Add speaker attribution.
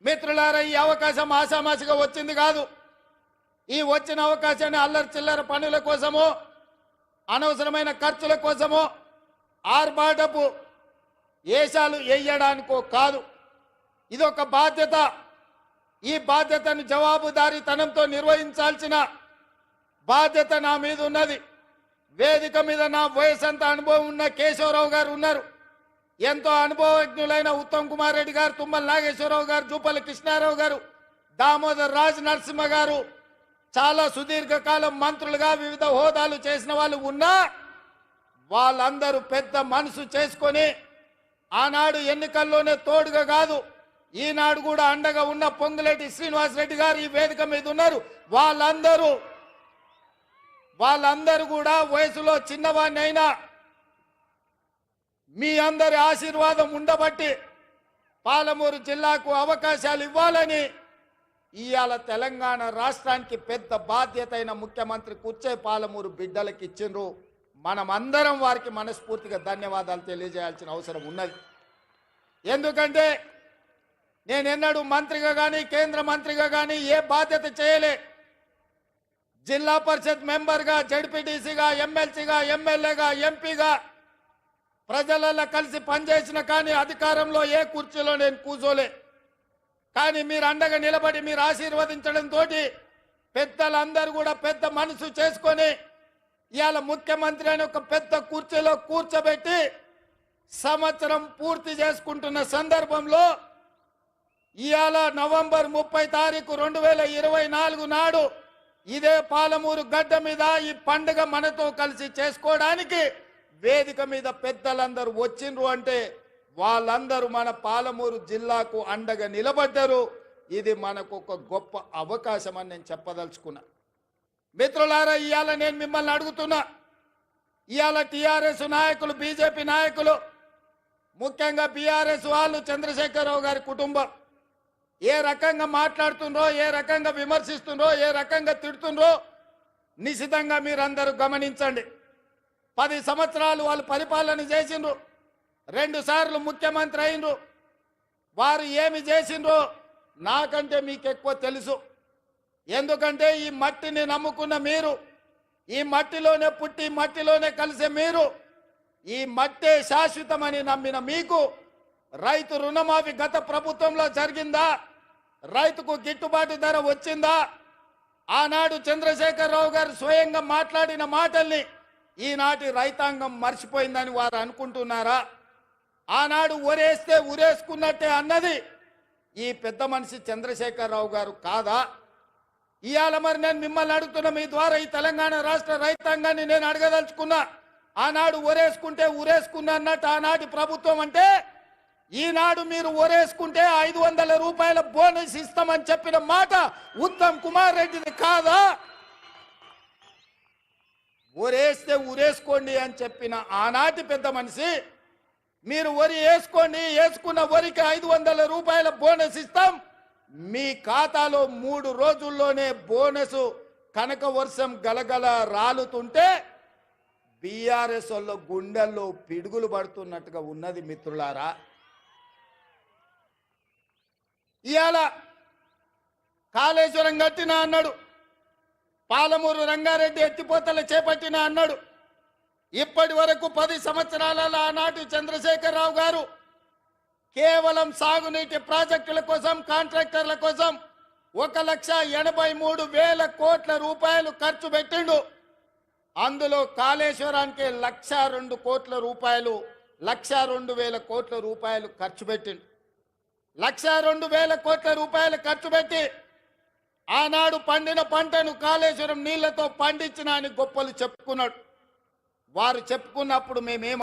Speaker 1: మిత్రులారా, ఈ అవకాశం ఆషామాషిగా వచ్చింది కాదు. ఈ వచ్చిన అవకాశాన్ని అల్లరి చిల్లర పనుల కోసమో, అనవసరమైన ఖర్చుల కోసమో, ఆర్భాటపు ఏషాలు వేయడానికో కాదు. ఇదొక బాధ్యత. ఈ బాధ్యతను జవాబుదారీతనంతో నిర్వహించాల్సిన బాధ్యత నా మీద ఉన్నది. వేదిక మీద నా వయసంత అనుభవం ఉన్న కేశవరావు గారు ఉన్నారు. ఎంతో అనుభవజ్ఞులైన ఉత్తమ్ కుమార్ రెడ్డి గారు, తుమ్మల నాగేశ్వరరావు గారు, జూపల్లి కృష్ణారావు గారు, దామోదర్ రాజ్ నరసింహ గారు చాలా సుదీర్ఘకాలం మంత్రులుగా వివిధ హోదాలు చేసిన వాళ్ళు ఉన్నా వాళ్ళందరూ పెద్ద మనసు చేసుకొని ఆనాడు ఎన్నికల్లోనే తోడుగా కాదు, ఈనాడు కూడా అండగా ఉన్న పొంగులేటి శ్రీనివాసరెడ్డి గారు ఈ వేదిక మీద ఉన్నారు. వాళ్ళందరూ కూడా వయసులో చిన్నవాడిని అయినా మీ అందరి ఆశీర్వాదం ఉండబట్టి పాలమూరు జిల్లాకు అవకాశాలు ఇవ్వాలని ఇవాళ తెలంగాణ రాష్ట్రానికి పెద్ద బాధ్యత అయిన ముఖ్యమంత్రి కూర్చే పాలమూరు బిడ్డలకు ఇచ్చిండ్రు. మనమందరం వారికి మనస్ఫూర్తిగా ధన్యవాదాలు తెలియజేయాల్సిన అవసరం ఉన్నది. ఎందుకంటే నేనెన్నడూ మంత్రిగా కానీ కేంద్ర మంత్రిగా కానీ ఏ బాధ్యత చేయలే. జిల్లా పరిషత్ మెంబర్గా, జడ్పీటీసీగా, ఎమ్మెల్సీగా, ఎమ్మెల్యేగా, ఎంపీగా ప్రజలలో కలిసి పనిచేసిన కానీ అధికారంలో ఏ కుర్చీలో నేను కూర్చోలే. కానీ మీరు అండగా నిలబడి మీరు ఆశీర్వదించడంతో పెద్దలందరూ కూడా పెద్ద మనసు చేసుకొని ఇవాళ ముఖ్యమంత్రి అని ఒక పెద్ద కుర్చీలో కూర్చోబెట్టి సంవత్సరం పూర్తి చేసుకుంటున్న సందర్భంలో ఇవాళ నవంబర్ 30 తారీఖు 2024 నాడు ఇదే పాలమూరు గడ్డ మీద ఈ పండుగ మనతో కలిసి చేసుకోవడానికి వేదిక మీద పెద్దలందరూ వచ్చిండ్రు అంటే వాళ్ళందరూ మన పాలమూరు జిల్లాకు అండగా నిలబడ్డారు. ఇది మనకు ఒక గొప్ప అవకాశం అని నేను చెప్పదలుచుకున్నా. మిత్రులారా, ఇవాళ నేను మిమ్మల్ని అడుగుతున్నా, ఇవాళ టీఆర్ఎస్ నాయకులు, బీజేపీ నాయకులు, ముఖ్యంగా బీఆర్ఎస్ వాళ్ళు, చంద్రశేఖరరావు గారి కుటుంబం ఏ రకంగా మాట్లాడుతుండ్రో, ఏ రకంగా విమర్శిస్తుండ్రో, ఏ రకంగా తిడుతుండ్రో నిశితంగా మీరందరూ గమనించండి. 10 సంవత్సరాలు వాళ్ళు పరిపాలన చేసిండ్రు, 2 సార్లు ముఖ్యమంత్రి అయినరు. వారు ఏమి చేసిండ్రో నాకంటే మీకు ఎక్కువ తెలుసు. ఎందుకంటే ఈ మట్టిని నమ్ముకున్న మీరు, ఈ మట్టిలోనే పుట్టి మట్టిలోనే కలిసే మీరు, ఈ మట్టే శాశ్వతమని నమ్మిన మీకు రైతు రుణమాఫీ గత ప్రభుత్వంలో జరిగిందా? రైతుకు గిట్టుబాటు ధర వచ్చిందా? ఆనాడు చంద్రశేఖరరావు గారు స్వయంగా మాట్లాడిన మాటల్ని ఈనాటి రైతాంగం మర్చిపోయిందని వారు అనుకుంటున్నారా? ఆనాడు ఊరేస్తే ఊరేసుకున్నట్టే అన్నది ఈ పెద్ద మనిషి చంద్రశేఖరరావు గారు కాదా? ఇవాళ మరి నేను మిమ్మల్ని అడుగుతున్న, మీ ద్వారా ఈ తెలంగాణ రాష్ట్ర రైతాంగాన్ని నేను అడగదలుచుకున్నా. ఆనాడు ఊరేసుకుంటే ఊరేసుకున్నా అన్నట్టు ఆనాటి ప్రభుత్వం అంటే ఈనాడు మీరు ఊరేసుకుంటే 500 రూపాయల బోనస్ ఇస్తామని చెప్పిన మాట ఉత్తమ్ కుమార్ రెడ్డిది కాదా? ఊరేస్తే ఊరేసుకోండి అని చెప్పిన ఆనాటి పెద్ద మనిషి మీరు వరి వేసుకోండి, వేసుకున్న వరికి 500 రూపాయల బోనస్ ఇస్తాం, మీ ఖాతాలో 3 రోజుల్లోనే బోనస్ కనక వర్షం గలగల రాలుతుంటే బీఆర్ఎస్ వాళ్ళ గుండెల్లో పిడుగులు పడుతున్నట్టుగా ఉన్నది. మిత్రులారా, ఇవాళ కాళేశ్వరం కట్టినా అన్నాడు, పాలమూరు రంగారెడ్డి ఎత్తిపోతలు చేపట్టినా అన్నాడు. ఇప్పటి వరకు 10 సంవత్సరాల ఆనాటి చంద్రశేఖరరావు గారు కేవలం సాగునీటి ప్రాజెక్టుల కోసం, కాంట్రాక్టర్ల కోసం 1,83,000 కోట్ల రూపాయలు ఖర్చు పెట్టిండు. అందులో కాళేశ్వరానికి 1,02 కోట్ల రూపాయలు, 1,02,000 కోట్ల రూపాయలు ఖర్చు పెట్టిండు. 1,02,000 కోట్ల రూపాయలు ఖర్చు పెట్టి ఆనాడు పండిన పంటను కాళేశ్వరం నీళ్లతో పండించిన అని గొప్పలు చెప్పుకున్నాడు. వారు చెప్పుకున్నప్పుడు మేమేం